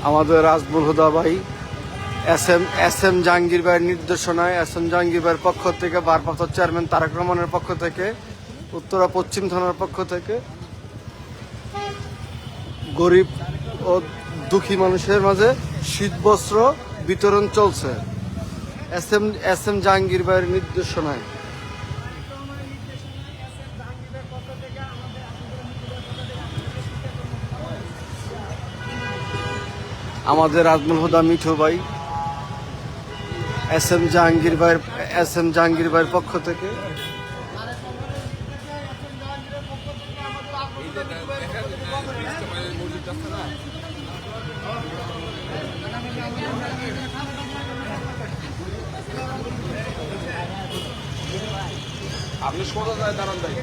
আমাদের আজমল হুদা ভাই S M Jahangir ভাইয়ের নির্দেশনায় এস এম জাহাঙ্গীর ভাইয়ের পক্ষ থেকে ভারপ্রাপ্ত চেয়ারম্যান তারেক রহমানের পক্ষ থেকে উত্তরা পশ্চিম থানার পক্ষ থেকে গরিব ও দুঃখী মানুষের মাঝে শীতবস্ত্র বিতরণ চলছে এস এম জাহাঙ্গীর ভাইয়ের নির্দেশনায়। আমাদের আজমল হুদা মিঠু ভাই এস এম জাহাঙ্গীর ভাইয়ের পক্ষ থেকে আপনি সোজা যায় দাঁড়ান ভাই।